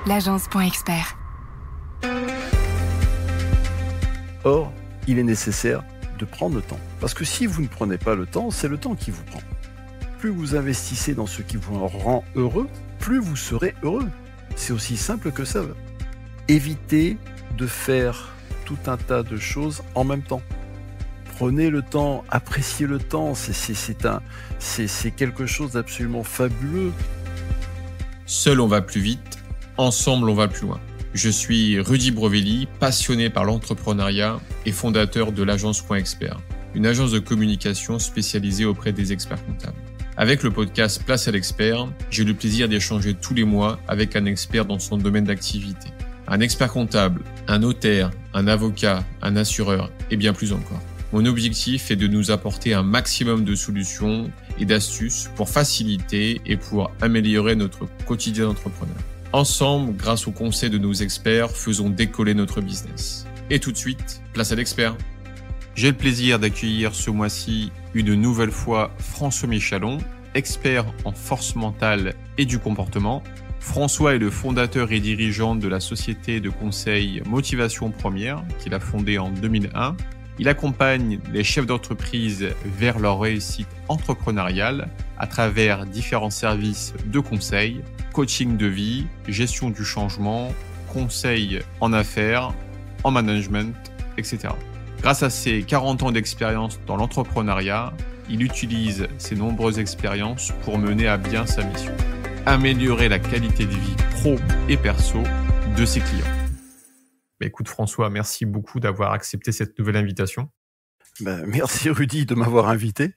l'agence.expert. Or, il est nécessaire de prendre le temps. Parce que si vous ne prenez pas le temps, c'est le temps qui vous prend. Plus vous investissez dans ce qui vous rend heureux, plus vous serez heureux. C'est aussi simple que ça. Évitez de faire tout un tas de choses en même temps. Prenez le temps, appréciez le temps, c'est quelque chose d'absolument fabuleux. Seul on va plus vite, ensemble on va plus loin. Je suis Rudy Brovelli, passionné par l'entrepreneuriat et fondateur de l'agence.expert, une agence de communication spécialisée auprès des experts comptables. Avec le podcast Place à l'expert, j'ai le plaisir d'échanger tous les mois avec un expert dans son domaine d'activité. Un expert comptable, un notaire, un avocat, un assureur et bien plus encore. Mon objectif est de nous apporter un maximum de solutions et d'astuces pour faciliter et pour améliorer notre quotidien d'entrepreneur. Ensemble, grâce aux conseils de nos experts, faisons décoller notre business. Et tout de suite, place à l'expert. J'ai le plaisir d'accueillir ce mois-ci une nouvelle fois François Michalon, expert en force mentale et du comportement. François est le fondateur et dirigeant de la société de conseil Motivation Première qu'il a fondée en 2001. Il accompagne les chefs d'entreprise vers leur réussite entrepreneuriale à travers différents services de conseil, coaching de vie, gestion du changement, conseil en affaires, en management, etc. Grâce à ses 40 ans d'expérience dans l'entrepreneuriat, il utilise ses nombreuses expériences pour mener à bien sa mission. Améliorer la qualité de vie pro et perso de ses clients. Écoute François, merci beaucoup d'avoir accepté cette nouvelle invitation. Merci Rudy de m'avoir invité.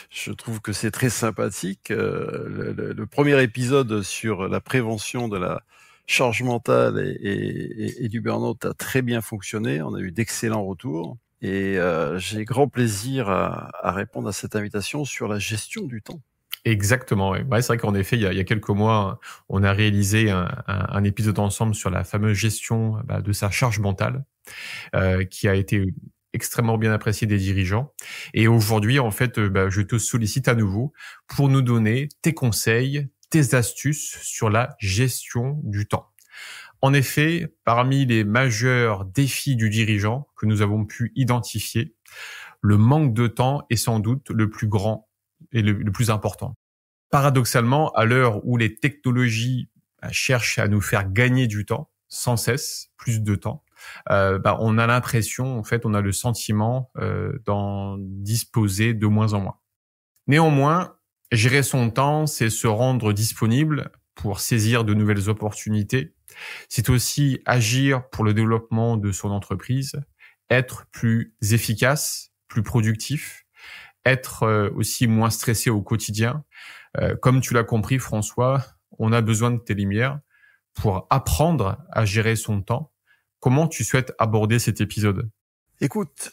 Je trouve que c'est très sympathique. Le premier épisode sur la prévention de la charge mentale et du burn-out a très bien fonctionné. On a eu d'excellents retours. Et j'ai grand plaisir à répondre à cette invitation sur la gestion du temps. Exactement. Ouais, c'est vrai qu'en effet, il y a quelques mois, on a réalisé un épisode ensemble sur la fameuse gestion de sa charge mentale, qui a été extrêmement bien apprécié des dirigeants. Et aujourd'hui, en fait, je te sollicite à nouveau pour nous donner tes conseils, tes astuces sur la gestion du temps. En effet, parmi les majeurs défis du dirigeant que nous avons pu identifier, le manque de temps est sans doute le plus grand et le plus important. Paradoxalement, à l'heure où les technologies cherchent à nous faire gagner du temps, sans cesse, plus de temps, on a l'impression, en fait, on a le sentiment d'en disposer de moins en moins. Néanmoins, gérer son temps, c'est se rendre disponible pour saisir de nouvelles opportunités. C'est aussi agir pour le développement de son entreprise, être plus efficace, plus productif, être aussi moins stressé au quotidien. Comme tu l'as compris, François, on a besoin de tes lumières pour apprendre à gérer son temps. Comment tu souhaites aborder cet épisode ? Écoute,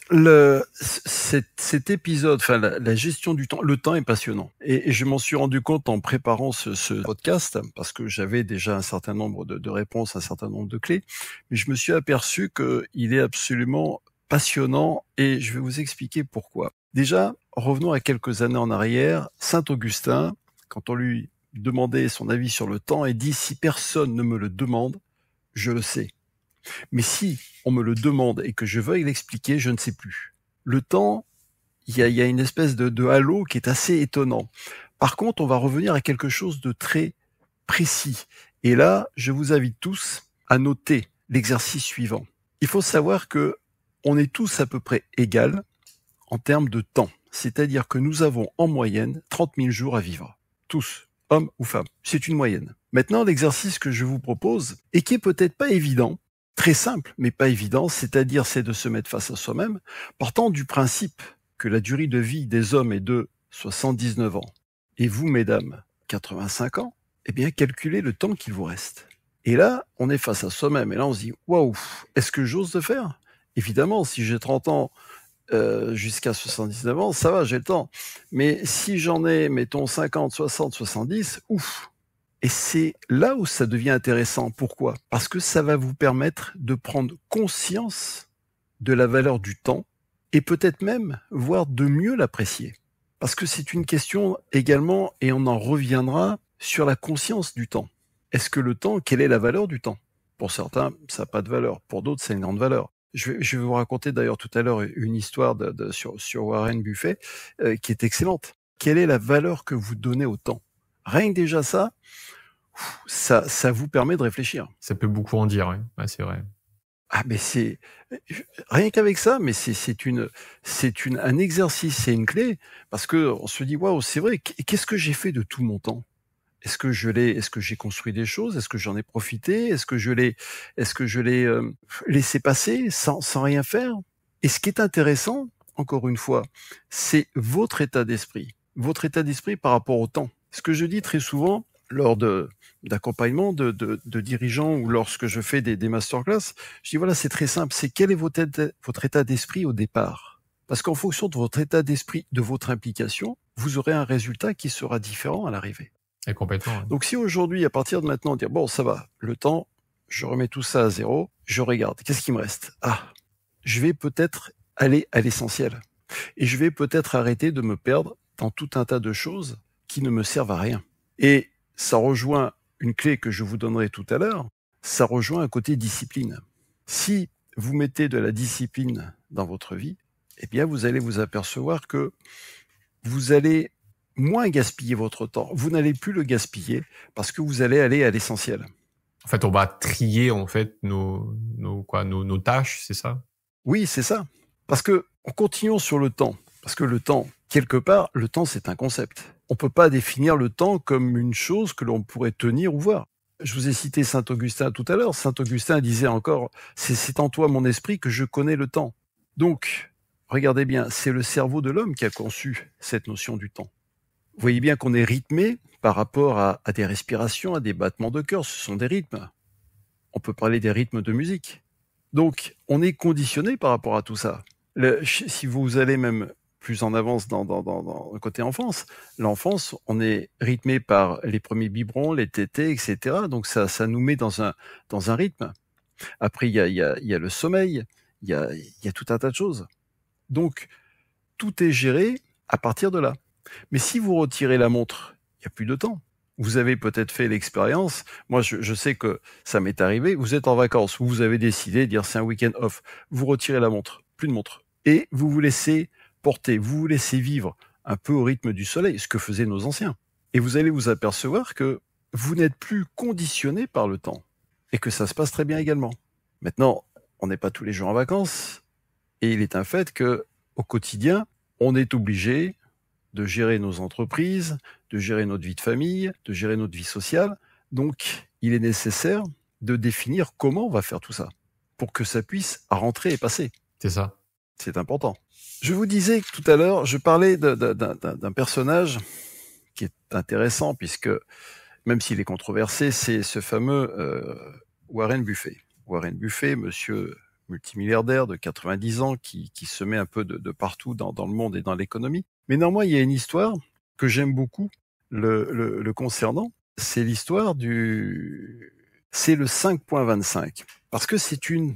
cet épisode, la gestion du temps, le temps est passionnant. Et je m'en suis rendu compte en préparant ce podcast, parce que j'avais déjà un certain nombre de réponses, un certain nombre de clés, mais je me suis aperçu qu'il est absolument passionnant et je vais vous expliquer pourquoi. Déjà, revenons à quelques années en arrière. Saint Augustin, quand on lui demandait son avis sur le temps, il dit « Si personne ne me le demande, je le sais. Mais si on me le demande et que je veuille l'expliquer, je ne sais plus. » Le temps, il y a une espèce de halo qui est assez étonnant. Par contre, on va revenir à quelque chose de très précis. Et là, je vous invite tous à noter l'exercice suivant. Il faut savoir que on est tous à peu près égaux en termes de temps. C'est-à-dire que nous avons en moyenne 30 000 jours à vivre. Tous, hommes ou femmes. C'est une moyenne. Maintenant, l'exercice que je vous propose, et qui est peut-être pas évident, très simple, mais pas évident, c'est-à-dire c'est de se mettre face à soi-même, partant du principe que la durée de vie des hommes est de 79 ans, et vous, mesdames, 85 ans, eh bien, calculez le temps qu'il vous reste. Et là, on est face à soi-même, et là, on se dit, waouh, est-ce que j'ose le faire ? Évidemment, si j'ai 30 ans, jusqu'à 79 ans, ça va, j'ai le temps. Mais si j'en ai, mettons, 50, 60, 70, ouf. Et c'est là où ça devient intéressant. Pourquoi ? Parce que ça va vous permettre de prendre conscience de la valeur du temps et peut-être même, voire de mieux l'apprécier. Parce que c'est une question également, et on en reviendra, sur la conscience du temps. est-ce que le temps, quelle est la valeur du temps? Pour certains, ça n'a pas de valeur. Pour d'autres, c'est une grande valeur. Je vais vous raconter d'ailleurs tout à l'heure une histoire sur Warren Buffett qui est excellente. Quelle est la valeur que vous donnez au temps? Rien que déjà ça vous permet de réfléchir. Ça peut beaucoup en dire, ouais, c'est vrai. Ah, mais c'est rien qu'avec ça, mais c'est un exercice, c'est une clé, parce que on se dit waouh, c'est vrai. Qu'est-ce que j'ai fait de tout mon temps? Est-ce que j'ai construit des choses? Est-ce que j'en ai profité? Est-ce que je l'ai laissé passer sans rien faire? Et ce qui est intéressant, encore une fois, c'est votre état d'esprit par rapport au temps. Ce que je dis très souvent lors d'accompagnement de dirigeants ou lorsque je fais des masterclass, je dis voilà, c'est très simple, c'est quel est votre état d'esprit au départ? Parce qu'en fonction de votre état d'esprit, de votre implication, vous aurez un résultat qui sera différent à l'arrivée. Et complètement. Ouais. Donc si aujourd'hui, à partir de maintenant, dire bon, ça va, le temps, je remets tout ça à zéro, je regarde, qu'est-ce qui me reste? Ah, je vais peut-être aller à l'essentiel. Et je vais peut-être arrêter de me perdre dans tout un tas de choses qui ne me servent à rien. Et ça rejoint une clé que je vous donnerai tout à l'heure, ça rejoint un côté discipline. Si vous mettez de la discipline dans votre vie, eh bien vous allez vous apercevoir que vous allez moins gaspiller votre temps. Vous n'allez plus le gaspiller parce que vous allez aller à l'essentiel. En fait, on va trier en fait nos tâches, c'est ça? Oui, c'est ça. Parce que en continuant sur le temps, parce que le temps, quelque part, le temps c'est un concept. On peut pas définir le temps comme une chose que l'on pourrait tenir ou voir. Je vous ai cité Saint Augustin tout à l'heure. Saint Augustin disait encore, c'est en toi mon esprit que je connais le temps. Donc, regardez bien, c'est le cerveau de l'homme qui a conçu cette notion du temps. Vous voyez bien qu'on est rythmé par rapport à des respirations, à des battements de cœur. Ce sont des rythmes. On peut parler des rythmes de musique. Donc, on est conditionné par rapport à tout ça. Si vous allez même plus en avance dans le côté enfance, l'enfance, on est rythmé par les premiers biberons, les tétés, etc. Donc, ça nous met dans un rythme. Après, il y a le sommeil, il y a tout un tas de choses. Donc, tout est géré à partir de là. Mais si vous retirez la montre, il n'y a plus de temps. Vous avez peut-être fait l'expérience. Moi, je sais que ça m'est arrivé. Vous êtes en vacances, vous avez décidé de dire c'est un week-end off. Vous retirez la montre, plus de montre. Et vous vous laissez porter, vous vous laissez vivre un peu au rythme du soleil, ce que faisaient nos anciens. Et vous allez vous apercevoir que vous n'êtes plus conditionné par le temps. Et que ça se passe très bien également. Maintenant, on n'est pas tous les jours en vacances. Et il est un fait que, au quotidien, on est obligé de gérer nos entreprises, de gérer notre vie de famille, de gérer notre vie sociale. Donc, il est nécessaire de définir comment on va faire tout ça pour que ça puisse rentrer et passer. C'est ça. C'est important. Je vous disais tout à l'heure, je parlais d'un personnage qui est intéressant puisque, même s'il est controversé, c'est ce fameux Warren Buffett. Warren Buffett, monsieur multimilliardaire de 90 ans qui se met un peu de partout dans le monde et dans l'économie. Mais néanmoins, il y a une histoire que j'aime beaucoup le concernant. C'est l'histoire c'est le 5.25. Parce que c'est une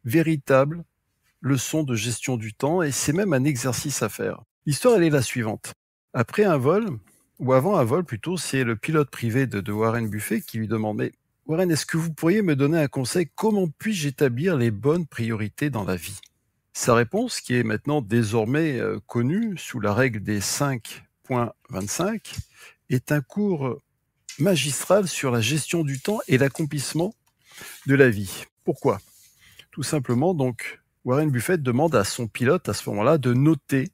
véritable leçon de gestion du temps et c'est même un exercice à faire. L'histoire, elle est la suivante. Après un vol, ou avant un vol plutôt, c'est le pilote privé de Warren Buffett qui lui demande « Mais Warren, est-ce que vous pourriez me donner un conseil? Comment puis-je établir les bonnes priorités dans la vie ?» Sa réponse, qui est maintenant désormais connue sous la règle des 5.25, est un cours magistral sur la gestion du temps et l'accomplissement de la vie. Pourquoi? Tout simplement, donc, Warren Buffett demande à son pilote, à ce moment-là, de noter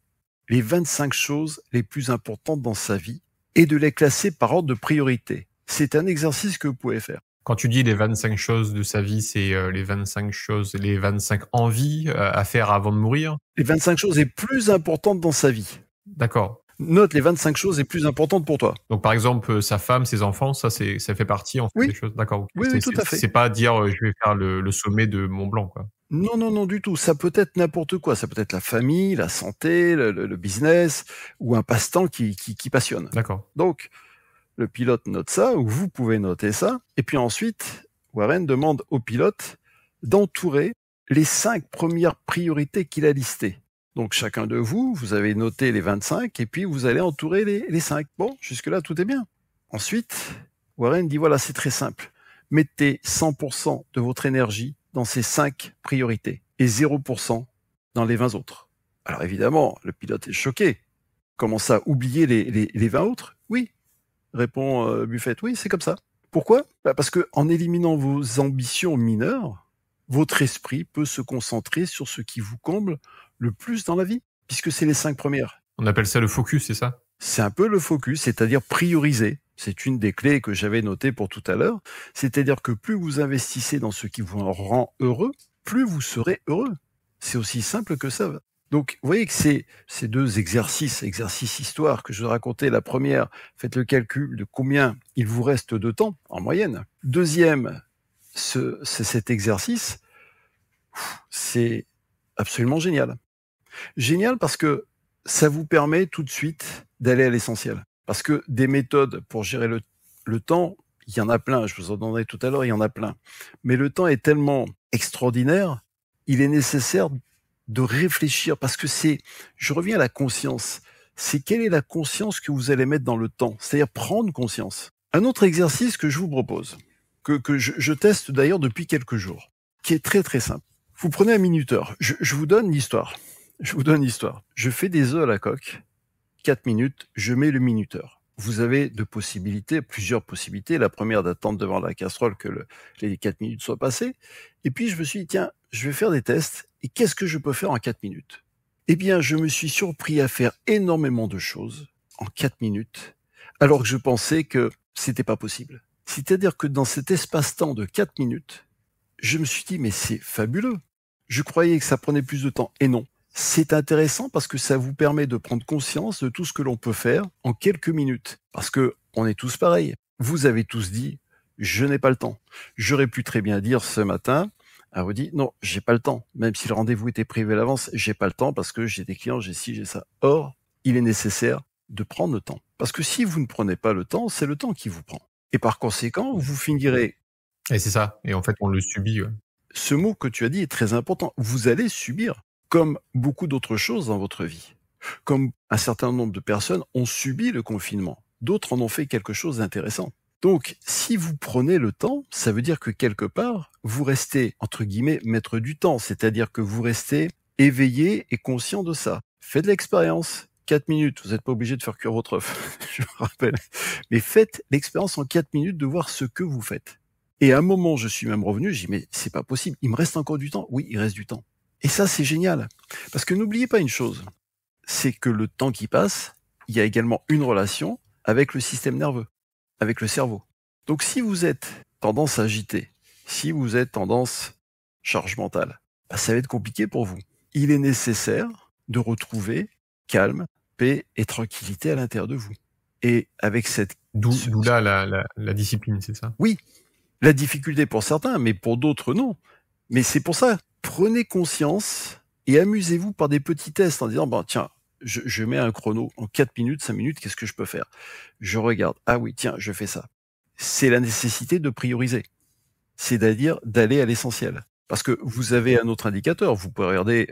les 25 choses les plus importantes dans sa vie et de les classer par ordre de priorité. C'est un exercice que vous pouvez faire. Quand tu dis les 25 choses de sa vie, c'est les 25 choses, les 25 envies à faire avant de mourir? Les 25 choses les plus importantes dans sa vie. D'accord. Note les 25 choses les plus importantes pour toi. Donc, par exemple, sa femme, ses enfants, ça fait partie, en fait, oui. des choses. D'accord. Okay. Oui, tout à fait. C'est pas dire, je vais faire le sommet de Mont Blanc, quoi. Non, du tout. Ça peut être n'importe quoi. Ça peut être la famille, la santé, le business, ou un passe-temps qui passionne. D'accord. Donc, le pilote note ça, ou vous pouvez noter ça. Et puis ensuite, Warren demande au pilote d'entourer les 5 premières priorités qu'il a listées. Donc, chacun de vous, vous avez noté les 25, et puis vous allez entourer les 5. Bon, jusque-là, tout est bien. Ensuite, Warren dit, voilà, c'est très simple. Mettez 100% de votre énergie dans ces 5 priorités et 0% dans les 20 autres. Alors évidemment, le pilote est choqué. Comment ça, oublier les 20 autres? Oui, répond Buffett. Oui, c'est comme ça. Pourquoi? Parce que en éliminant vos ambitions mineures, votre esprit peut se concentrer sur ce qui vous comble le plus dans la vie, puisque c'est les 5 premières. On appelle ça le focus, c'est ça? C'est un peu le focus, c'est-à-dire prioriser. C'est une des clés que j'avais notées pour tout à l'heure. C'est-à-dire que plus vous investissez dans ce qui vous rend heureux, plus vous serez heureux. C'est aussi simple que ça. Donc, vous voyez que ces 2 exercices histoire que je vous racontais, la première, faites le calcul de combien il vous reste de temps en moyenne. Deuxième, cet exercice, c'est absolument génial. Génial parce que ça vous permet tout de suite d'aller à l'essentiel. Parce que des méthodes pour gérer le temps, il y en a plein, je vous en donnerai tout à l'heure, il y en a plein. Mais le temps est tellement extraordinaire, il est nécessaire de réfléchir, parce que je reviens à la conscience, c'est quelle est la conscience que vous allez mettre dans le temps, c'est-à-dire prendre conscience. Un autre exercice que je vous propose, que je teste d'ailleurs depuis quelques jours, qui est très très simple. Vous prenez un minuteur, je vous donne l'histoire. Je fais des œufs à la coque, 4 minutes, je mets le minuteur. Vous avez plusieurs possibilités. La première d'attendre devant la casserole que les 4 minutes soient passées. Et puis je me suis dit, tiens, je vais faire des tests. Et qu'est-ce que je peux faire en 4 minutes? Eh bien, je me suis surpris à faire énormément de choses en 4 minutes, alors que je pensais que c'était pas possible. C'est-à-dire que dans cet espace-temps de 4 minutes, je me suis dit, mais c'est fabuleux. Je croyais que ça prenait plus de temps. Et non. C'est intéressant parce que ça vous permet de prendre conscience de tout ce que l'on peut faire en quelques minutes. Parce que on est tous pareils. Vous avez tous dit, je n'ai pas le temps. J'aurais pu très bien dire ce matin, à Rudy, non, j'ai pas le temps. Même si le rendez-vous était prévu à l'avance, j'ai pas le temps parce que j'ai des clients, j'ai ci, j'ai ça. Or, il est nécessaire de prendre le temps. Parce que si vous ne prenez pas le temps, c'est le temps qui vous prend. Et par conséquent, vous finirez. Et c'est ça. Et en fait, on le subit. Ouais. Ce mot que tu as dit est très important. Vous allez subir. Comme beaucoup d'autres choses dans votre vie. Comme un certain nombre de personnes ont subi le confinement. D'autres en ont fait quelque chose d'intéressant. Donc, si vous prenez le temps, ça veut dire que quelque part, vous restez, entre guillemets, maître du temps. C'est-à-dire que vous restez éveillé et conscient de ça. Faites de l'expérience. 4 minutes. Vous n'êtes pas obligé de faire cuire votre œuf. Je me rappelle. Mais faites l'expérience en 4 minutes de voir ce que vous faites. Et à un moment, je suis même revenu, j'ai dit, mais c'est pas possible. Il me reste encore du temps. Oui, il reste du temps. Et ça, c'est génial. Parce que n'oubliez pas une chose, c'est que le temps qui passe, il y a également une relation avec le système nerveux, avec le cerveau. Donc si vous êtes tendance agitée, si vous êtes tendance charge mentale, ça va être compliqué pour vous. Il est nécessaire de retrouver calme, paix et tranquillité à l'intérieur de vous. Et avec cette... D'où là la discipline, c'est ça? Oui, la difficulté pour certains, mais pour d'autres, non. Mais c'est pour ça. Prenez conscience et amusez-vous par des petits tests en disant, tiens, je mets un chrono en 4 minutes, 5 minutes, qu'est-ce que je peux faire? Je regarde, ah oui, tiens, je fais ça. C'est la nécessité de prioriser. C'est-à-dire d'aller à l'essentiel. Parce que vous avez un autre indicateur, vous pouvez regarder,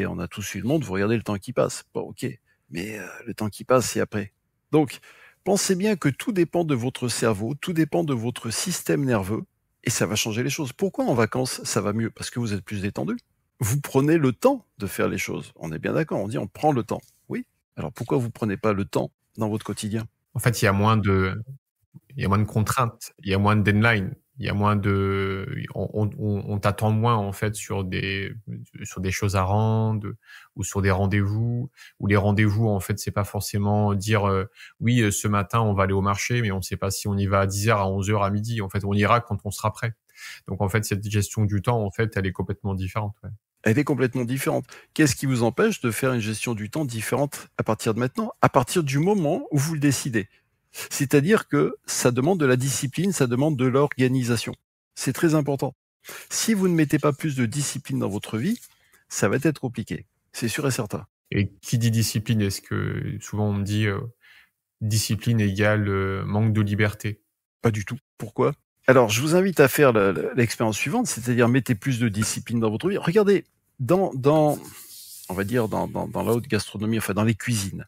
on a tous eu le monde, vous regardez le temps qui passe. Bon, ok, mais le temps qui passe, c'est après. Donc, pensez bien que tout dépend de votre cerveau, tout dépend de votre système nerveux, et ça va changer les choses. Pourquoi en vacances, ça va mieux? Parce que vous êtes plus détendu. Vous prenez le temps de faire les choses. On est bien d'accord, on dit on prend le temps. Oui. Alors pourquoi vous prenez pas le temps dans votre quotidien? En fait, il y a moins de contraintes, il y a moins de deadline, il y a moins de, on t'attend moins en fait sur des choses à rendre ou sur des rendez-vous. Ou les rendez-vous en fait, c'est pas forcément dire oui, ce matin on va aller au marché, mais on sait pas si on y va à 10h, à 11h, à midi. En fait, on ira quand on sera prêt. Donc en fait, cette gestion du temps, en fait, elle est complètement différente. Ouais. Elle est complètement différente. Qu'est-ce qui vous empêche de faire une gestion du temps différente à partir de maintenant? À partir du moment où vous le décidez. C'est-à-dire que ça demande de la discipline, ça demande de l'organisation. C'est très important. Si vous ne mettez pas plus de discipline dans votre vie, ça va être compliqué. C'est sûr et certain. Et qui dit discipline, est-ce que souvent on me dit discipline égale manque de liberté? Pas du tout. Pourquoi? Alors, je vous invite à faire l'expérience suivante, c'est-à-dire mettez plus de discipline dans votre vie. Regardez, on va dire dans la haute gastronomie, enfin dans les cuisines,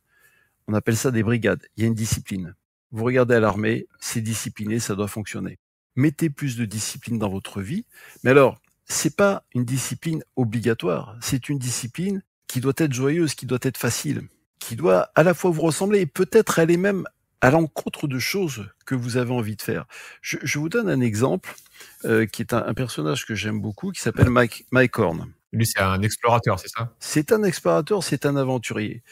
on appelle ça des brigades. Il y a une discipline. Vous regardez à l'armée, c'est discipliné, ça doit fonctionner. Mettez plus de discipline dans votre vie. Mais alors, c'est pas une discipline obligatoire. C'est une discipline qui doit être joyeuse, qui doit être facile, qui doit à la fois vous ressembler et peut-être aller même à l'encontre de choses que vous avez envie de faire. Je vous donne un exemple qui est un personnage que j'aime beaucoup, qui s'appelle Mike Horn. Lui, c'est un explorateur, c'est ça? C'est un explorateur, c'est un aventurier.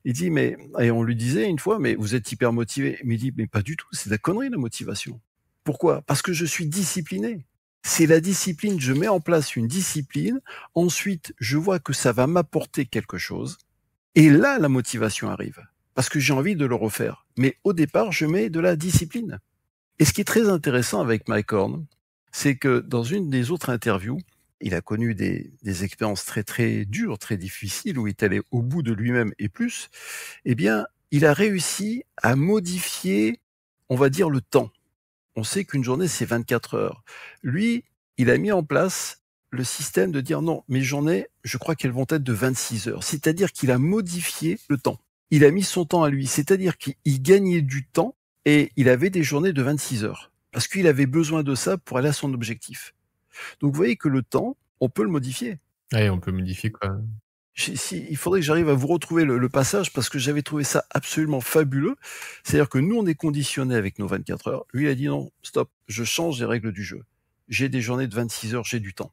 Il dit, et on lui disait une fois, mais vous êtes hyper motivé. Mais il dit, mais pas du tout, c'est de la connerie, la motivation. Pourquoi? Parce que je suis discipliné. C'est la discipline, je mets en place une discipline, ensuite je vois que ça va m'apporter quelque chose, et là la motivation arrive, parce que j'ai envie de le refaire. Mais au départ, je mets de la discipline. Et ce qui est très intéressant avec Mike Horn, c'est que dans une des autres interviews, il a connu des expériences très très dures, très difficiles, où il est allé au bout de lui-même et plus, eh bien, il a réussi à modifier, on va dire, le temps. On sait qu'une journée, c'est 24 heures. Lui, il a mis en place le système de dire non, mes journées, je crois qu'elles vont être de 26 heures. C'est-à-dire qu'il a modifié le temps. Il a mis son temps à lui. C'est-à-dire qu'il gagnait du temps et il avait des journées de 26 heures. Parce qu'il avait besoin de ça pour aller à son objectif. Donc, vous voyez que le temps, on peut le modifier. Oui, on peut modifier quoi. Il faudrait que j'arrive à vous retrouver le passage parce que j'avais trouvé ça absolument fabuleux. C'est-à-dire que nous, on est conditionnés avec nos 24 heures. Lui, il a dit non, stop, je change les règles du jeu. J'ai des journées de 26 heures, j'ai du temps.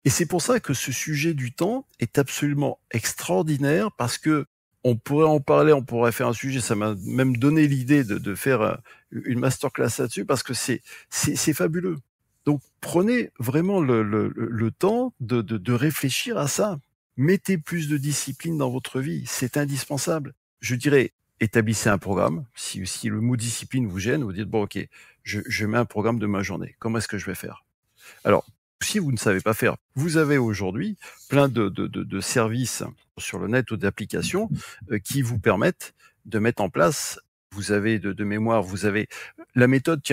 Et c'est pour ça que ce sujet du temps est absolument extraordinaire parce que on pourrait en parler, on pourrait faire un sujet. Ça m'a même donné l'idée de faire une masterclass là-dessus parce que c'est fabuleux. Donc, prenez vraiment le temps de réfléchir à ça. Mettez plus de discipline dans votre vie, c'est indispensable. Je dirais, établissez un programme. Si le mot discipline vous gêne, vous dites, bon, ok, je mets un programme de ma journée. Comment est-ce que je vais faire? Alors, si vous ne savez pas faire, vous avez aujourd'hui plein de services sur le net ou d'applications qui vous permettent de mettre en place, vous avez de mémoire, vous avez la méthode,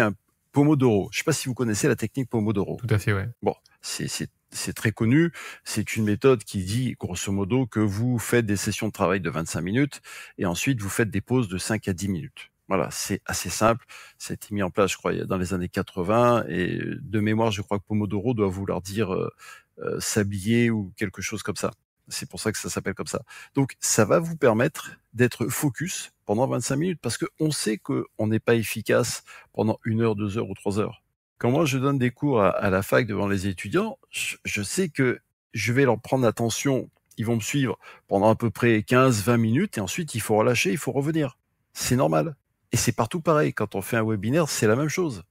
Pomodoro. Je ne sais pas si vous connaissez la technique Pomodoro. Tout à fait, ouais. Bon, c'est très connu. C'est une méthode qui dit, grosso modo, que vous faites des sessions de travail de 25 minutes et ensuite vous faites des pauses de 5 à 10 minutes. Voilà, c'est assez simple. Ça a été mis en place, je crois, dans les années 80 et de mémoire, je crois que Pomodoro doit vouloir dire s'habiller ou quelque chose comme ça. C'est pour ça que ça s'appelle comme ça. Donc, ça va vous permettre d'être focus pendant 25 minutes parce qu'on sait qu'on n'est pas efficace pendant 1 heure, 2 heures ou 3 heures. Quand moi, je donne des cours à la fac devant les étudiants, je sais que je vais leur prendre attention. Ils vont me suivre pendant à peu près 15-20 minutes et ensuite, il faut relâcher, il faut revenir. C'est normal. Et c'est partout pareil. Quand on fait un webinaire, c'est la même chose.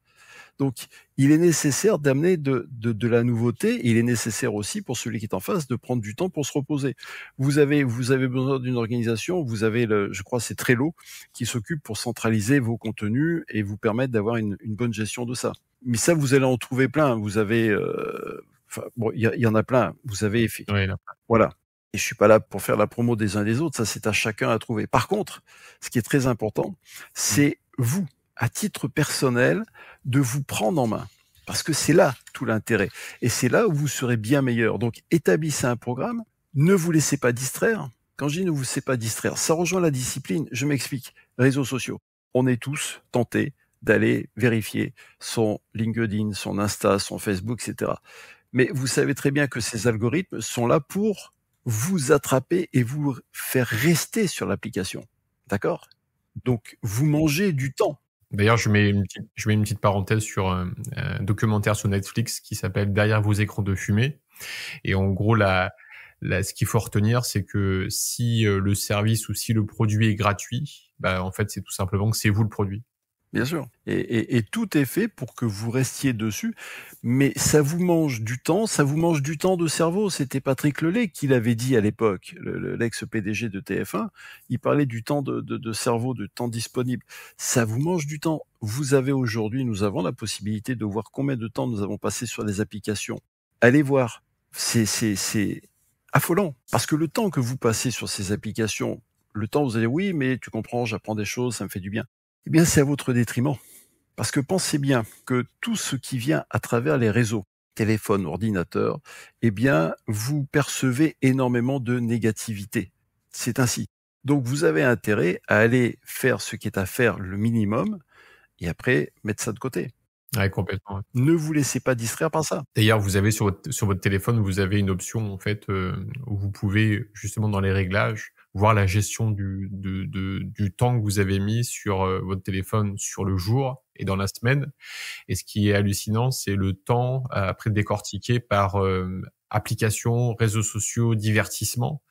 Donc, il est nécessaire d'amener de la nouveauté. Et il est nécessaire aussi pour celui qui est en face de prendre du temps pour se reposer. Vous avez besoin d'une organisation. Vous avez je crois, c'est Trello qui s'occupe pour centraliser vos contenus et vous permettre d'avoir une bonne gestion de ça. Mais ça, vous allez en trouver plein. Vous avez, il y en a plein. Vous avez, Oui, voilà. Et je suis pas là pour faire la promo des uns des autres. Ça, c'est à chacun à trouver. Par contre, ce qui est très important, c'est vous, à titre personnel, de vous prendre en main. Parce que c'est là tout l'intérêt. Et c'est là où vous serez bien meilleur. Donc, établissez un programme. Ne vous laissez pas distraire. Quand je dis ne vous laissez pas distraire, ça rejoint la discipline. Je m'explique. Réseaux sociaux. On est tous tentés d'aller vérifier son LinkedIn, son Insta, son Facebook, etc. Mais vous savez très bien que ces algorithmes sont là pour vous attraper et vous faire rester sur l'application. D'accord? Donc, vous mangez du temps. D'ailleurs, je mets une petite parenthèse sur un documentaire sur Netflix qui s'appelle Derrière vos écrans de fumée. Et en gros, ce qu'il faut retenir, c'est que si le service ou si le produit est gratuit, en fait, c'est tout simplement que c'est vous le produit. Bien sûr. Et tout est fait pour que vous restiez dessus, mais ça vous mange du temps de cerveau. C'était Patrick Lelay qui l'avait dit à l'époque, l'ex-PDG de TF1. Il parlait du temps de cerveau, de temps disponible. Ça vous mange du temps. Nous avons la possibilité de voir combien de temps nous avons passé sur les applications. Allez voir. C'est affolant. Parce que le temps que vous passez sur ces applications, le temps vous allez, oui, mais tu comprends, j'apprends des choses, ça me fait du bien. Eh bien, c'est à votre détriment. Parce que pensez bien que tout ce qui vient à travers les réseaux, téléphone, ordinateur, eh bien, vous percevez énormément de négativité. C'est ainsi. Donc, vous avez intérêt à aller faire ce qui est à faire le minimum, et après, mettre ça de côté. Ouais, complètement. Ouais. Ne vous laissez pas distraire par ça. D'ailleurs, vous avez sur votre téléphone, vous avez une option en fait où vous pouvez justement dans les réglages voir la gestion du temps que vous avez mis sur votre téléphone sur le jour et dans la semaine. Et ce qui est hallucinant, c'est le temps après décortiqué par applications, réseaux sociaux, divertissement.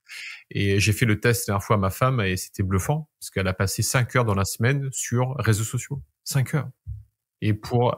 Et j'ai fait le test la dernière fois à ma femme et c'était bluffant parce qu'elle a passé 5 heures dans la semaine sur réseaux sociaux. 5 heures. Et pour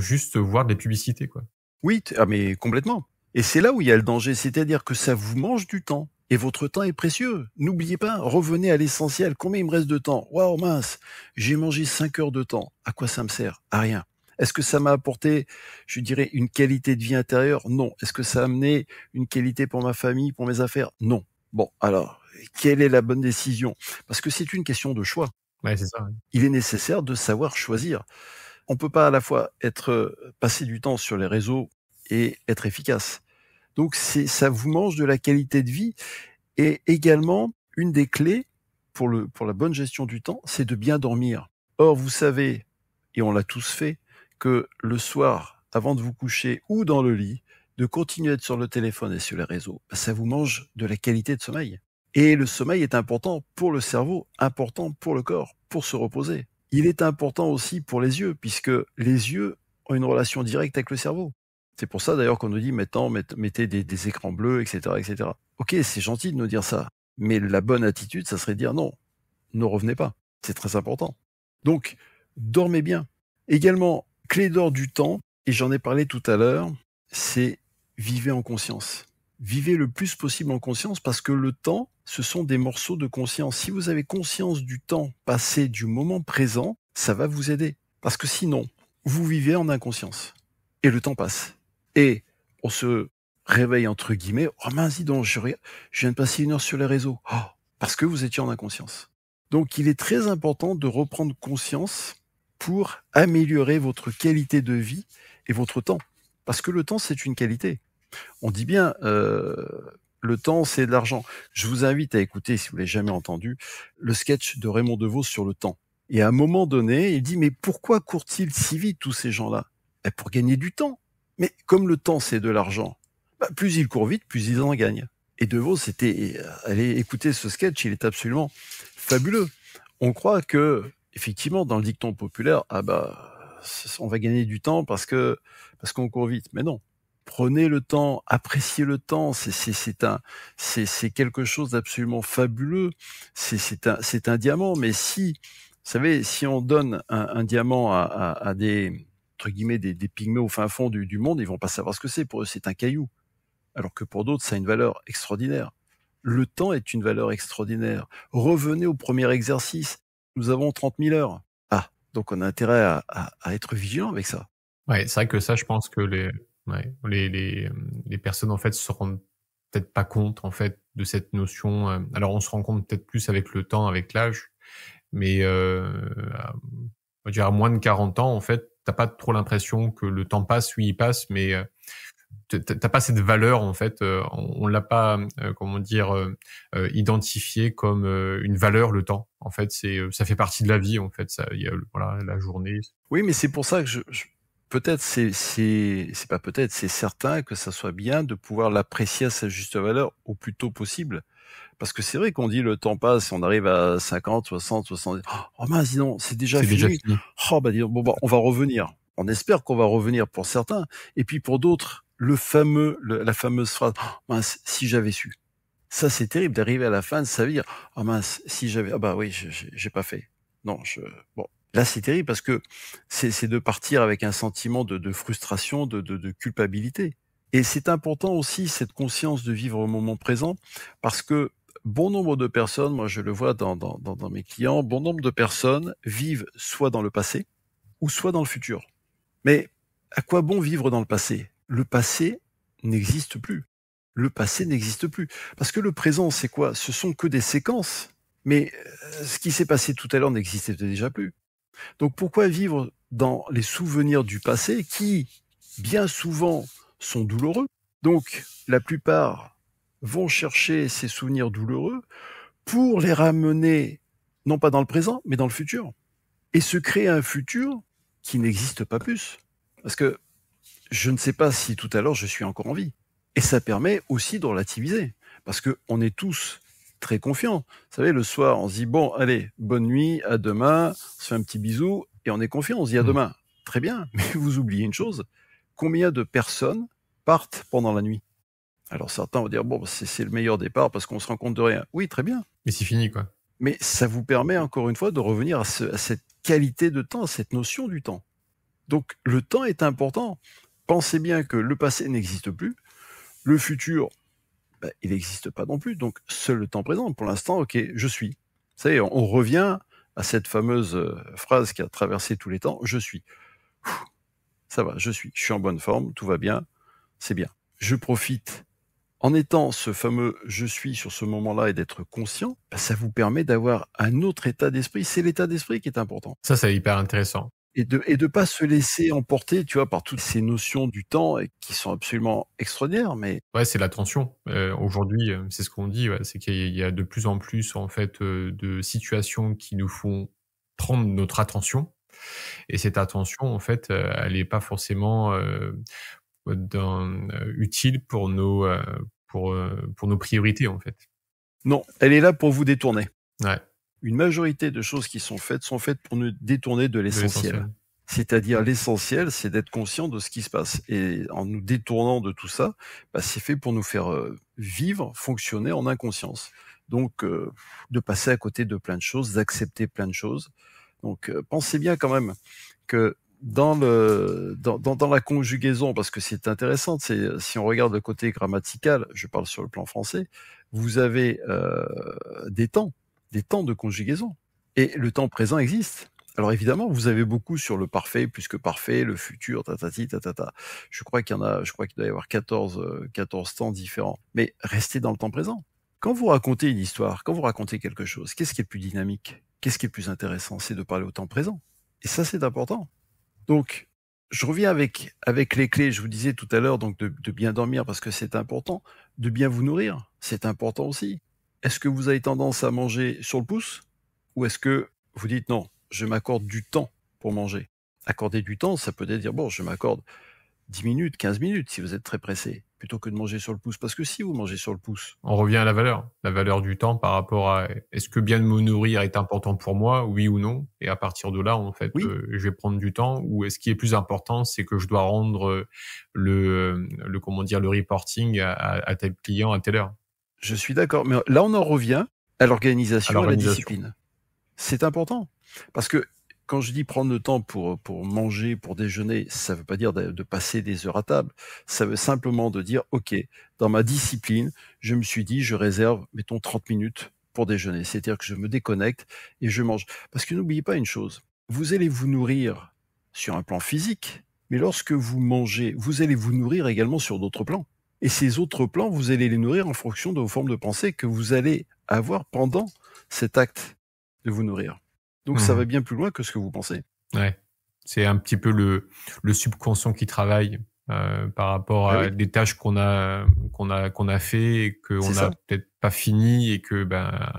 juste voir des publicités, quoi. Oui, mais complètement. Et c'est là où il y a le danger, c'est-à-dire que ça vous mange du temps. Et votre temps est précieux. N'oubliez pas, revenez à l'essentiel. Combien il me reste de temps? Waouh, mince, j'ai mangé 5 heures de temps. À quoi ça me sert? À rien. Est-ce que ça m'a apporté, je dirais, une qualité de vie intérieure? Non. Est-ce que ça a amené une qualité pour ma famille, pour mes affaires? Non. Bon, alors, quelle est la bonne décision? Parce que c'est une question de choix. Ouais, c'est ça. Ouais. Il est nécessaire de savoir choisir. On peut pas à la fois passer du temps sur les réseaux et être efficace. Donc ça vous mange de la qualité de vie, et également une des clés pour la bonne gestion du temps, c'est de bien dormir. Or, vous savez, et on l'a tous fait, que le soir, avant de vous coucher ou dans le lit, de continuer à être sur le téléphone et sur les réseaux, ça vous mange de la qualité de sommeil. Et le sommeil est important pour le cerveau, important pour le corps, pour se reposer. Il est important aussi pour les yeux, puisque les yeux ont une relation directe avec le cerveau. C'est pour ça d'ailleurs qu'on nous dit maintenant, mettez des écrans bleus, etc., etc. Ok, c'est gentil de nous dire ça, mais la bonne attitude, ça serait de dire non, ne revenez pas. C'est très important. Donc, dormez bien. Également, clé d'or du temps, et j'en ai parlé tout à l'heure, c'est vivez en conscience. Vivez le plus possible en conscience, parce que le temps, ce sont des morceaux de conscience. Si vous avez conscience du temps passé, du moment présent, ça va vous aider. Parce que sinon, vous vivez en inconscience. Et le temps passe. Et on se réveille entre guillemets, oh mince, dis donc, je viens de passer 1 heure sur les réseaux. Oh, parce que vous étiez en inconscience. Donc il est très important de reprendre conscience pour améliorer votre qualité de vie et votre temps. Parce que le temps, c'est une qualité. On dit bien, le temps, c'est de l'argent. Je vous invite à écouter, si vous l'avez jamais entendu, le sketch de Raymond DeVos sur le temps. Et à un moment donné, il dit, mais pourquoi courent-ils si vite, tous ces gens-là? Pour gagner du temps. Mais comme le temps, c'est de l'argent, plus ils courent vite, plus ils en gagnent. Et DeVos, allez écouter ce sketch, il est absolument fabuleux. On croit que, effectivement, dans le dicton populaire, on va gagner du temps parce qu'on court vite. Mais non. Prenez le temps, appréciez le temps. C'est quelque chose d'absolument fabuleux. C'est un diamant. Mais vous savez, si on donne un diamant à des, entre guillemets, des pygmées au fin fond du monde, ils vont pas savoir ce que c'est. Pour eux, c'est un caillou. Alors que pour d'autres, ça a une valeur extraordinaire. Le temps est une valeur extraordinaire. Revenez au premier exercice. Nous avons 30 000 heures. Donc on a intérêt à être vigilant avec ça. Ouais, c'est vrai que ça, je pense que les personnes, en fait, se rendent peut-être pas compte, en fait, de cette notion. Alors, on se rend compte peut-être plus avec le temps, avec l'âge, mais on va dire à moins de 40 ans, en fait, t'as pas trop l'impression que le temps passe. Oui, il passe, mais t'as pas cette valeur, en fait. On l'a pas, identifié comme une valeur, le temps. En fait, ça fait partie de la vie, en fait. Il y a voilà, la journée. Oui, mais c'est pour ça que peut-être c'est pas peut-être, c'est certain que ça soit bien de pouvoir l'apprécier à sa juste valeur au plus tôt possible. Parce que c'est vrai qu'on dit le temps passe, on arrive à 50, 60, 70. Oh mince, dis donc, c'est déjà fini. Oh dis donc, on va revenir. On espère qu'on va revenir pour certains. Et puis pour d'autres, la fameuse phrase, oh mince, si j'avais su. Ça, c'est terrible d'arriver à la fin de sa vie. Oh mince, si j'avais, oui, j'ai pas fait. Non, Là, c'est terrible parce que c'est de partir avec un sentiment de frustration, de culpabilité. Et c'est important aussi, cette conscience de vivre au moment présent, parce que bon nombre de personnes, moi je le vois dans mes clients, bon nombre de personnes vivent soit dans le passé, ou soit dans le futur. Mais à quoi bon vivre dans le passé? Le passé n'existe plus. Le passé n'existe plus. Parce que le présent, c'est quoi? Ce sont que des séquences. Mais ce qui s'est passé tout à l'heure n'existait déjà plus. Donc pourquoi vivre dans les souvenirs du passé qui, bien souvent, sont douloureux? Donc la plupart vont chercher ces souvenirs douloureux pour les ramener, non pas dans le présent, mais dans le futur. et se créer un futur qui n'existe pas plus. Parce que je ne sais pas si tout à l'heure je suis encore en vie. Et ça permet aussi de relativiser. Parce qu'on est tous très confiants. Vous savez, le soir, on se dit, bon, allez, bonne nuit, à demain, on se fait un petit bisou, et on est confiant, on se dit à demain. Très bien, mais vous oubliez une chose, combien de personnes partent pendant la nuit? Alors certains vont dire, bon, c'est le meilleur départ parce qu'on se rend compte de rien. Oui, très bien. Mais c'est fini, quoi. Mais ça vous permet encore une fois de revenir à cette qualité de temps, à cette notion du temps. Donc le temps est important. Pensez bien que le passé n'existe plus, le futur, il n'existe pas non plus, donc seul le temps présent. Pour l'instant, ok, je suis. Vous savez, on revient à cette fameuse phrase qui a traversé tous les temps, je suis. Ça va, je suis en bonne forme, tout va bien, c'est bien. Je profite. En étant ce fameux « je suis » sur ce moment-là et d'être conscient, ça vous permet d'avoir un autre état d'esprit. C'est l'état d'esprit qui est important. Ça, c'est hyper intéressant. Et de pas se laisser emporter, tu vois, par toutes ces notions du temps qui sont absolument extraordinaires, mais... Ouais, c'est l'attention. Aujourd'hui, c'est ce qu'on dit, ouais, c'est qu'il y a de plus en plus, en fait, de situations qui nous font prendre notre attention. Et cette attention, en fait, elle est pas forcément utile pour nos priorités, en fait. Non, elle est là pour vous détourner. Ouais. Une majorité de choses qui sont faites pour nous détourner de l'essentiel. C'est-à-dire l'essentiel, c'est d'être conscient de ce qui se passe. Et en nous détournant de tout ça, c'est fait pour nous faire vivre, fonctionner en inconscience. Donc, de passer à côté de plein de choses, d'accepter plein de choses. Donc, pensez bien quand même que dans la conjugaison, parce que c'est intéressant, si on regarde le côté grammatical, je parle sur le plan français, vous avez des temps de conjugaison. Et le temps présent existe. Alors évidemment, vous avez beaucoup sur le parfait, plus que parfait, le futur, tatati, tatata. Je crois qu'il doit y avoir 14 temps différents. Mais restez dans le temps présent. Quand vous racontez une histoire, quand vous racontez quelque chose, qu'est-ce qui est le plus dynamique? Qu'est-ce qui est le plus intéressant? C'est de parler au temps présent. Et ça, c'est important. Donc, je reviens avec les clés. Je vous disais tout à l'heure donc de bien dormir parce que c'est important. De bien vous nourrir, c'est important aussi. Est-ce que vous avez tendance à manger sur le pouce? Ou est-ce que vous dites non, je m'accorde du temps pour manger? Accorder du temps, ça peut dire, bon, je m'accorde 10 minutes, 15 minutes si vous êtes très pressé, plutôt que de manger sur le pouce. Parce que si vous mangez sur le pouce... On revient à la valeur du temps par rapport à est-ce que bien me nourrir est important pour moi, oui ou non? Et à partir de là, en fait, oui. Je vais prendre du temps. Ou est-ce qui est plus important, c'est que je dois rendre le reporting à tel client à telle heure? Je suis d'accord, mais là on en revient à l'organisation, à la discipline. C'est important, parce que quand je dis prendre le temps pour manger, pour déjeuner, ça veut pas dire de passer des heures à table. Ça veut simplement de dire, ok, dans ma discipline, je me suis dit, je réserve, mettons 30 minutes pour déjeuner. C'est-à-dire que je me déconnecte et je mange. Parce que n'oubliez pas une chose, vous allez vous nourrir sur un plan physique, mais lorsque vous mangez, vous allez vous nourrir également sur d'autres plans. Et ces autres plans, vous allez les nourrir en fonction de vos formes de pensée que vous allez avoir pendant cet acte de vous nourrir. Donc ça va bien plus loin que ce que vous pensez. Ouais, c'est un petit peu le subconscient qui travaille par rapport à des tâches qu'on a fait et qu'on n'a peut-être pas fini et que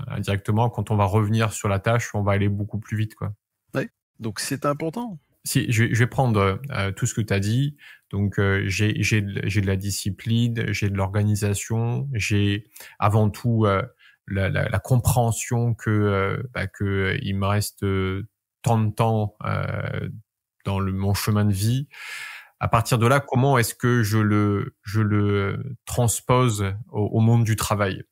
indirectement quand on va revenir sur la tâche, on va aller beaucoup plus vite, quoi. Ouais. Donc c'est important. Si je vais prendre tout ce que tu as dit. Donc j'ai de la discipline, j'ai de l'organisation, j'ai avant tout la compréhension que il me reste tant de temps dans mon chemin de vie. À partir de là, comment est-ce que je le transpose au monde du travail?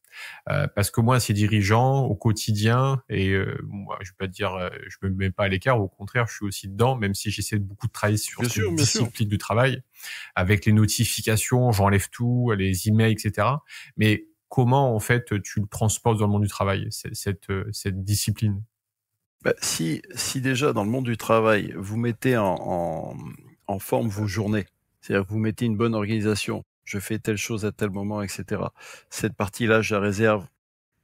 Parce que moi, ces dirigeants au quotidien, et moi, je vais pas dire, je me mets pas à l'écart. Au contraire, je suis aussi dedans, même si j'essaie beaucoup de travailler sur cette discipline du travail, avec les notifications, j'enlève tout, les emails, etc. Mais comment, en fait, tu le transposes dans le monde du travail, cette discipline? Si déjà dans le monde du travail, vous mettez en forme vos journées, c'est-à-dire que vous mettez une bonne organisation, je fais telle chose à tel moment, etc. Cette partie-là, je la réserve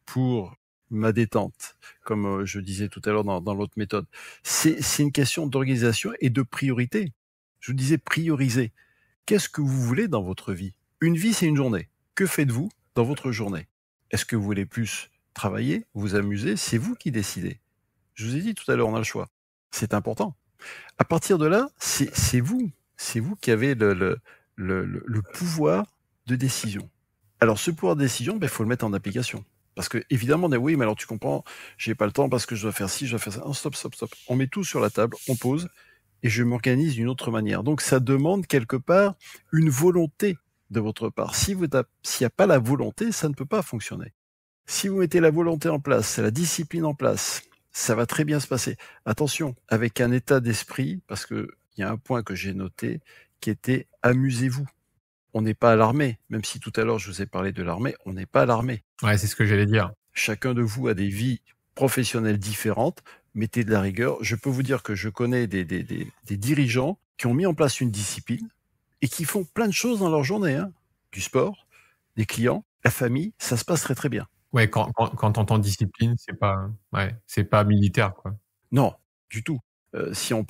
pour ma détente, comme je disais tout à l'heure dans l'autre méthode. C'est une question d'organisation et de priorité. Je vous disais prioriser. Qu'est-ce que vous voulez dans votre vie? Une vie, c'est une journée. Que faites-vous dans votre journée? Est-ce que vous voulez plus travailler, vous amuser? C'est vous qui décidez. Je vous ai dit tout à l'heure, on a le choix. C'est important. À partir de là, c'est vous qui avez le pouvoir de décision. Alors, ce pouvoir de décision, il faut le mettre en application. Parce que, évidemment, on dit oui, mais alors tu comprends, j'ai pas le temps parce que je dois faire ci, je dois faire ça. Non, stop. On met tout sur la table, on pose, et je m'organise d'une autre manière. Donc, ça demande quelque part une volonté de votre part. S'il n'y a pas la volonté, ça ne peut pas fonctionner. Si vous mettez la volonté en place, la discipline en place, ça va très bien se passer. Attention, avec un état d'esprit, parce que il y a un point que j'ai noté qui était amusez-vous. On n'est pas à l'armée, même si tout à l'heure je vous ai parlé de l'armée, on n'est pas à l'armée. Ouais, c'est ce que j'allais dire. Chacun de vous a des vies professionnelles différentes, mettez de la rigueur. Je peux vous dire que je connais des dirigeants qui ont mis en place une discipline et qui font plein de choses dans leur journée, hein. Du sport, des clients, la famille, ça se passe très très bien. Ouais, quand t'entends discipline, c'est pas militaire, quoi. Non, du tout. Si on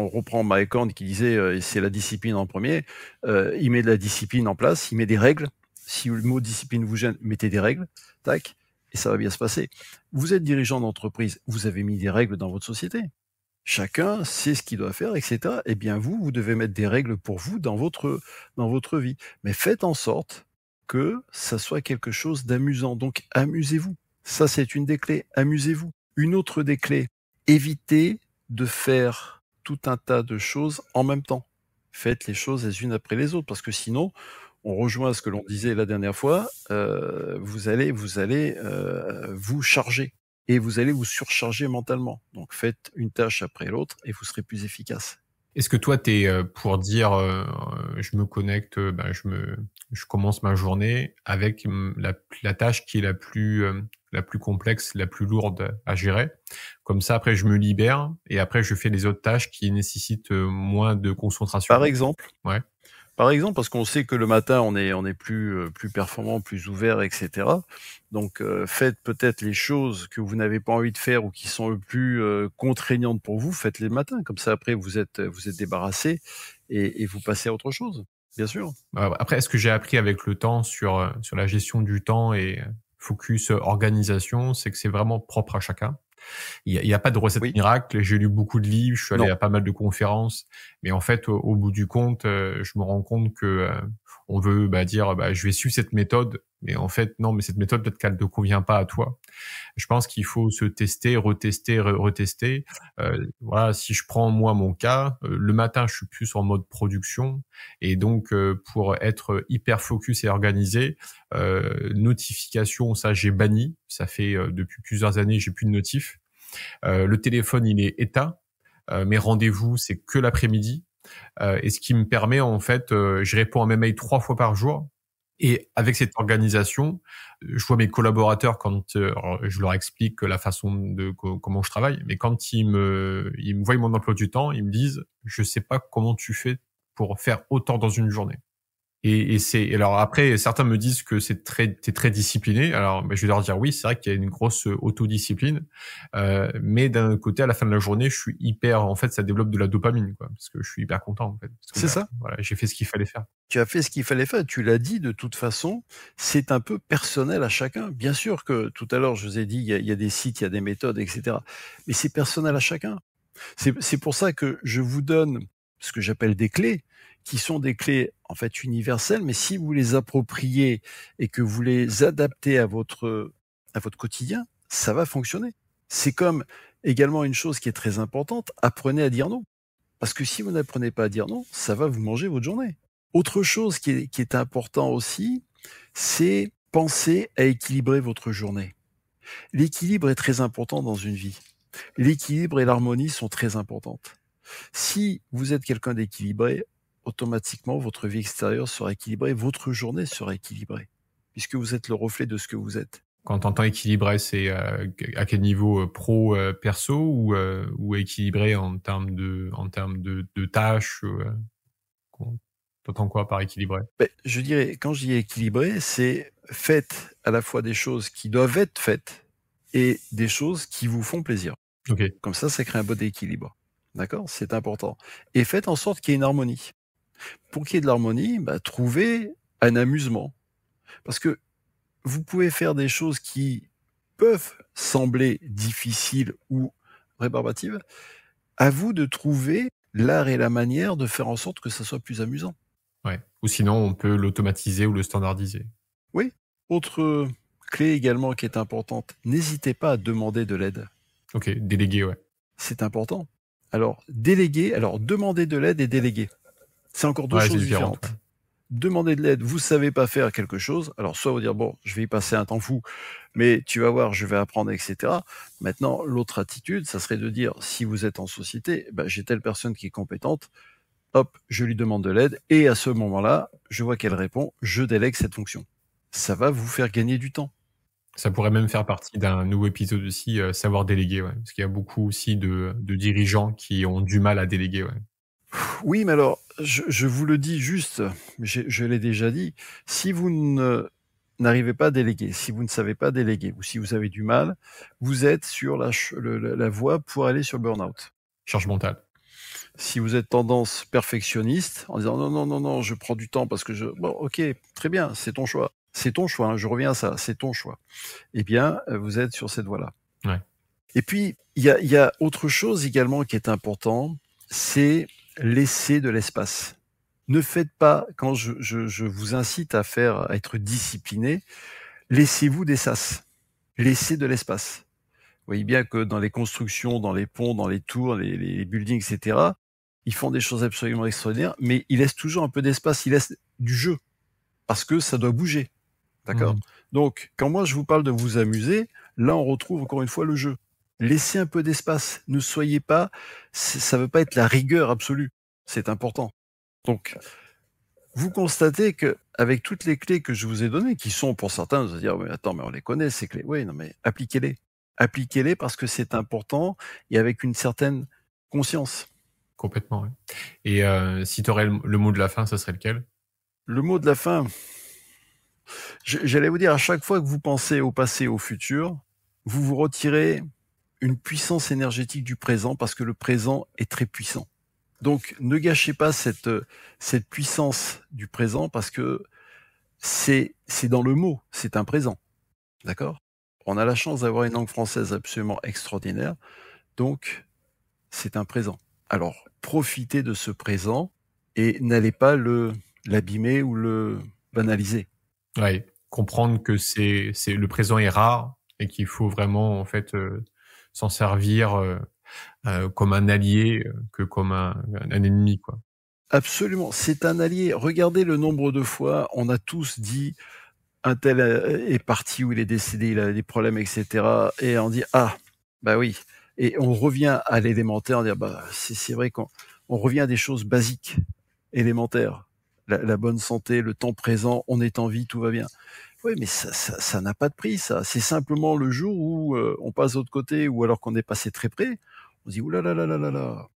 reprend Mike Horn qui disait c'est la discipline en premier, il met de la discipline en place, il met des règles. Si le mot discipline vous gêne, mettez des règles, tac, et ça va bien se passer. Vous êtes dirigeant d'entreprise, vous avez mis des règles dans votre société. Chacun sait ce qu'il doit faire, etc. Eh bien vous devez mettre des règles pour vous dans votre vie. Mais faites en sorte que ça soit quelque chose d'amusant. Donc amusez-vous. Ça, c'est une des clés. Amusez-vous. Une autre des clés, évitez de faire tout un tas de choses en même temps. Faites les choses les unes après les autres, parce que sinon, on rejoint ce que l'on disait la dernière fois, vous allez vous charger et vous allez vous surcharger mentalement. Donc faites une tâche après l'autre et vous serez plus efficace. Est-ce que toi, t'es pour dire, je me connecte, je commence ma journée avec la tâche qui est la plus complexe, la plus lourde à gérer. Comme ça, après, je me libère et après, je fais les autres tâches qui nécessitent moins de concentration. Par exemple. Ouais. Par exemple, parce qu'on sait que le matin, on est plus performant, plus ouvert, etc. Donc, faites peut-être les choses que vous n'avez pas envie de faire ou qui sont le plus contraignantes pour vous, faites-les le matin. Comme ça, après, vous êtes débarrassé et vous passez à autre chose, bien sûr. Après, ce que j'ai appris avec le temps sur la gestion du temps et focus organisation, c'est que c'est vraiment propre à chacun. Il y a pas de recette miracle. J'ai lu beaucoup de livres, je suis allé à pas mal de conférences, mais en fait, au bout du compte, je me rends compte que on veut dire je vais suivre cette méthode, mais en fait non, mais cette méthode peut-être qu'elle ne convient pas à toi. Je pense qu'il faut se tester, retester, retester. Voilà, si je prends moi mon cas, le matin je suis plus en mode production et donc pour être hyper focus et organisé, notification, ça j'ai banni. Ça fait depuis plusieurs années j'ai plus de notifs. Le téléphone il est éteint. Mes rendez-vous c'est que l'après-midi. Et ce qui me permet en fait, je réponds à mes mails 3 fois par jour. Et avec cette organisation, je vois mes collaborateurs quand je leur explique la façon de comment je travaille, mais quand ils me voient mon emploi du temps, ils me disent je sais pas comment tu fais pour faire autant dans une journée. Et alors après certains me disent que t'es très discipliné. Alors je vais leur dire oui, c'est vrai qu'il y a une grosse autodiscipline, mais d'un côté à la fin de la journée, je suis hyper, en fait ça développe de la dopamine quoi, parce que je suis hyper content en fait. C'est ça. Voilà, j'ai fait ce qu'il fallait faire. Tu as fait ce qu'il fallait faire, tu l'as dit de toute façon, c'est un peu personnel à chacun. Bien sûr que tout à l'heure je vous ai dit il y a des sites, il y a des méthodes, etc. Mais c'est personnel à chacun. C'est pour ça que je vous donne ce que j'appelle des clés, qui sont des clés en fait universelles, mais si vous les appropriez et que vous les adaptez à votre quotidien, ça va fonctionner. C'est comme également une chose qui est très importante, apprenez à dire non. Parce que si vous n'apprenez pas à dire non, ça va vous manger votre journée. Autre chose qui est important aussi, c'est penser à équilibrer votre journée. L'équilibre est très important dans une vie. L'équilibre et l'harmonie sont très importantes. Si vous êtes quelqu'un d'équilibré, automatiquement, votre vie extérieure sera équilibrée, votre journée sera équilibrée, puisque vous êtes le reflet de ce que vous êtes. Quand t'entends équilibré, c'est à quel niveau pro, perso ou équilibré en termes de tâches t'entends quoi par équilibré? Je dirais, quand je dis équilibré, c'est faites à la fois des choses qui doivent être faites et des choses qui vous font plaisir. Okay. Comme ça crée un bon équilibre. D'accord? C'est important. Et faites en sorte qu'il y ait une harmonie. Pour qu'il y ait de l'harmonie, trouvez un amusement. Parce que vous pouvez faire des choses qui peuvent sembler difficiles ou rébarbatives. À vous de trouver l'art et la manière de faire en sorte que ça soit plus amusant. Ouais. Ou sinon, on peut l'automatiser ou le standardiser. Oui. Autre clé également qui est importante, n'hésitez pas à demander de l'aide. Ok, déléguer, ouais. C'est important. Alors, demander de l'aide et déléguer. C'est encore deux choses différentes. Ouais. Demander de l'aide, vous savez pas faire quelque chose, alors soit vous dire, bon, je vais y passer un temps fou, mais tu vas voir, je vais apprendre, etc. Maintenant, l'autre attitude, ça serait de dire, si vous êtes en société, j'ai telle personne qui est compétente, hop, je lui demande de l'aide, et à ce moment-là, je vois qu'elle répond, je délègue cette fonction. Ça va vous faire gagner du temps. Ça pourrait même faire partie d'un nouveau épisode aussi, savoir déléguer, ouais. Parce qu'il y a beaucoup aussi de dirigeants qui ont du mal à déléguer, ouais. Oui, mais alors, je vous le dis juste, je l'ai déjà dit, si vous n'arrivez pas à déléguer, si vous ne savez pas déléguer, ou si vous avez du mal, vous êtes sur la voie pour aller sur le burn-out. Charge mentale. Si vous êtes tendance perfectionniste, en disant non, je prends du temps parce que bon, ok, très bien, c'est ton choix. C'est ton choix, hein, je reviens à ça, c'est ton choix. Eh bien, vous êtes sur cette voie-là. Ouais. Et puis, il y a autre chose également qui est important, c'est laisser de l'espace. Ne faites pas, quand je vous incite à être discipliné, laissez-vous des sas. Laissez de l'espace. Vous voyez bien que dans les constructions, dans les ponts, dans les tours, les buildings, etc., ils font des choses absolument extraordinaires, mais ils laissent toujours un peu d'espace, ils laissent du jeu, parce que ça doit bouger. D'accord ? Donc, quand moi je vous parle de vous amuser, là on retrouve encore une fois le jeu. Laissez un peu d'espace. Ne soyez pas, ça ne veut pas être la rigueur absolue. C'est important. Donc, vous constatez que avec toutes les clés que je vous ai données, qui sont pour certains, vous allez dire, mais attends, mais on les connaît ces clés. Oui, non, mais appliquez-les. Appliquez-les parce que c'est important et avec une certaine conscience. Complètement, ouais. Et si tu aurais le mot de la fin, ça serait lequel ? Le mot de la fin, j'allais vous dire, à chaque fois que vous pensez au passé et au futur, vous vous retirez une puissance énergétique du présent parce que le présent est très puissant. Donc, ne gâchez pas cette puissance du présent parce que c'est dans le mot, c'est un présent. D'accord ? On a la chance d'avoir une langue française absolument extraordinaire, donc c'est un présent. Alors, profitez de ce présent et n'allez pas l'abîmer ou le banaliser. Ouais, comprendre que le présent est rare et qu'il faut vraiment en fait s'en servir comme un allié que comme un ennemi, quoi. Absolument, c'est un allié. Regardez le nombre de fois on a tous dit un tel est parti ou il est décédé, il a des problèmes, etc. Et on dit ah bah oui. Et on revient à l'élémentaire, on dit bah c'est vrai qu'on revient à des choses basiques, élémentaires. La bonne santé, le temps présent, on est en vie, tout va bien. Oui, mais ça n'a pas de prix, ça. C'est simplement le jour où on passe de l'autre côté ou alors qu'on est passé très près, on se dit oulala là là là là là.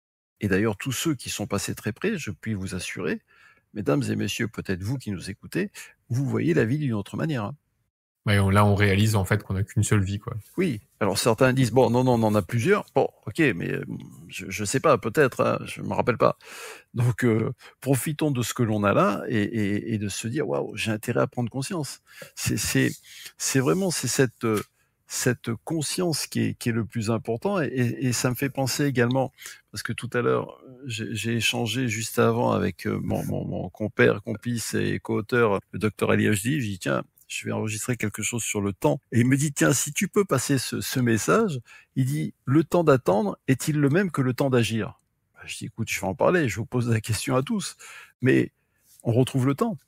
Et d'ailleurs, tous ceux qui sont passés très près, je puis vous assurer, mesdames et messieurs, peut-être vous qui nous écoutez, vous voyez la vie d'une autre manière. Hein. Ouais, là, on réalise en fait qu'on n'a qu'une seule vie, quoi. Oui. Alors certains disent bon, non, on en a plusieurs. Bon, ok, mais je sais pas, peut-être, hein, je me rappelle pas. Donc profitons de ce que l'on a là et de se dire waouh, j'ai intérêt à prendre conscience. C'est vraiment cette conscience qui est le plus important et ça me fait penser également parce que tout à l'heure j'ai échangé juste avant avec mon compère, complice et co-auteur le docteur Ali Hajdi. Je dis tiens, je vais enregistrer quelque chose sur le temps. Et il me dit, tiens, si tu peux passer ce message, il dit, le temps d'attendre est-il le même que le temps d'agir ? Je dis, écoute, je vais en parler, je vous pose la question à tous. Mais on retrouve le temps.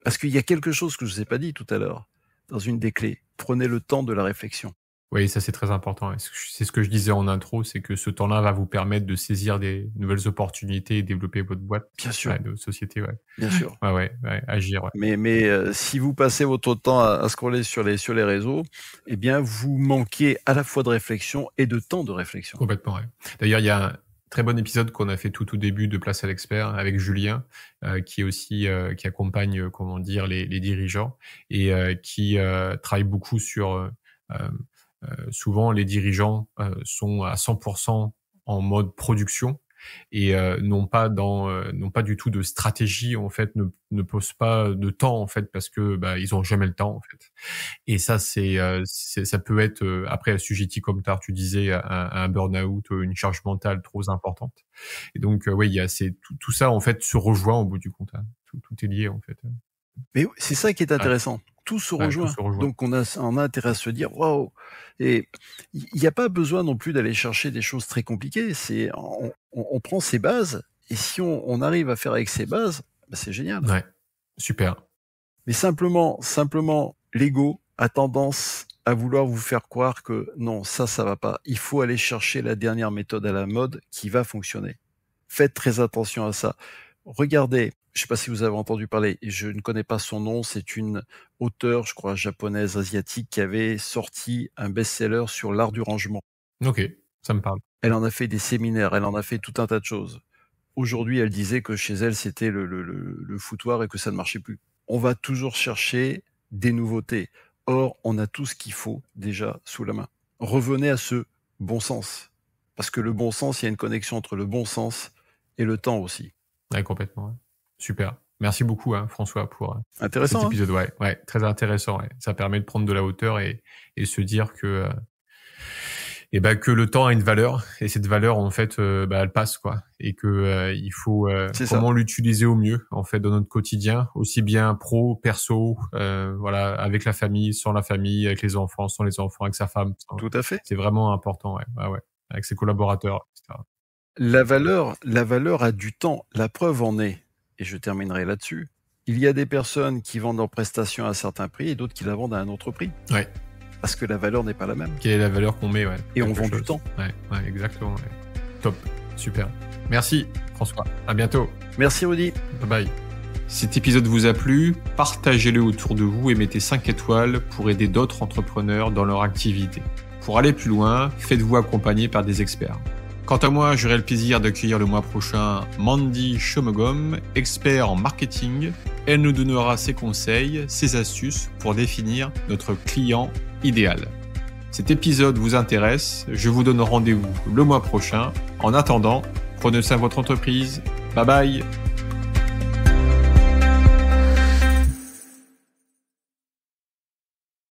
Parce qu'il y a quelque chose que je ne vous ai pas dit tout à l'heure, dans une des clés. Prenez le temps de la réflexion. Oui, ça c'est très important. C'est ce que je disais en intro, c'est que ce temps-là va vous permettre de saisir des nouvelles opportunités et développer votre boîte. Bien sûr. De société, ouais. Bien sûr. Ouais, agir. Ouais. Mais si vous passez votre temps à scroller sur les réseaux, eh bien vous manquez à la fois de réflexion et de temps de réflexion. Complètement, ouais. D'ailleurs, il y a un très bon épisode qu'on a fait tout au début de Place à l'expert avec Julien, qui est aussi qui accompagne comment dire les dirigeants et qui travaille beaucoup sur souvent les dirigeants sont à 100% en mode production et n'ont pas du tout de stratégie, en fait, ne posent pas de temps, en fait, parce que ils ont jamais le temps, en fait. Et ça, ça peut être après assujetti, comme tu disais, à un burn-out, une charge mentale trop importante. Et donc il y a tout ça, en fait, se rejoint au bout du compte, hein. Tout est lié, en fait. Mais c'est ça qui est intéressant. Tout se rejoint. Donc on a intérêt à se dire waouh. Et il n'y a pas besoin non plus d'aller chercher des choses très compliquées. On prend ses bases, et si on arrive à faire avec ses bases, c'est génial. Ouais, super. Mais simplement, l'ego a tendance à vouloir vous faire croire que non, ça va pas. Il faut aller chercher la dernière méthode à la mode qui va fonctionner. Faites très attention à ça. Regardez, je sais pas si vous avez entendu parler, et je ne connais pas son nom, c'est une auteure, je crois, japonaise, asiatique, qui avait sorti un best-seller sur l'art du rangement. Ok, ça me parle. Elle en a fait des séminaires, elle en a fait tout un tas de choses. Aujourd'hui, elle disait que chez elle, c'était le foutoir et que ça ne marchait plus. On va toujours chercher des nouveautés. Or, on a tout ce qu'il faut déjà sous la main. Revenez à ce bon sens. Parce que le bon sens, il y a une connexion entre le bon sens et le temps aussi. Ouais, complètement. Ouais. Super. Merci beaucoup, François, pour cet épisode. Ouais, très intéressant. Ouais. Ça permet de prendre de la hauteur et se dire que que le temps a une valeur, et cette valeur, en fait, elle passe, quoi, et que il faut comment l'utiliser au mieux, en fait, dans notre quotidien, aussi bien pro, perso, avec la famille, sans la famille, avec les enfants, sans les enfants, avec sa femme. Tout à fait. C'est vraiment important, ouais, avec ses collaborateurs, etc. La valeur a du temps. La preuve en est, et je terminerai là-dessus, il y a des personnes qui vendent leurs prestations à un certain prix et d'autres qui la vendent à un autre prix. Ouais. Parce que la valeur n'est pas la même. Quelle est la valeur qu'on met, et on vend du temps. Ouais, exactement. Ouais. Top, super. Merci François, à bientôt. Merci Rudy. Bye bye. Cet épisode vous a plu, partagez-le autour de vous et mettez 5 étoiles pour aider d'autres entrepreneurs dans leur activité. Pour aller plus loin, faites-vous accompagner par des experts. Quant à moi, j'aurai le plaisir d'accueillir le mois prochain Mandy Chomegom, expert en marketing. Elle nous donnera ses conseils, ses astuces pour définir notre client idéal. Cet épisode vous intéresse, je vous donne rendez-vous le mois prochain. En attendant, prenez soin de votre entreprise. Bye bye.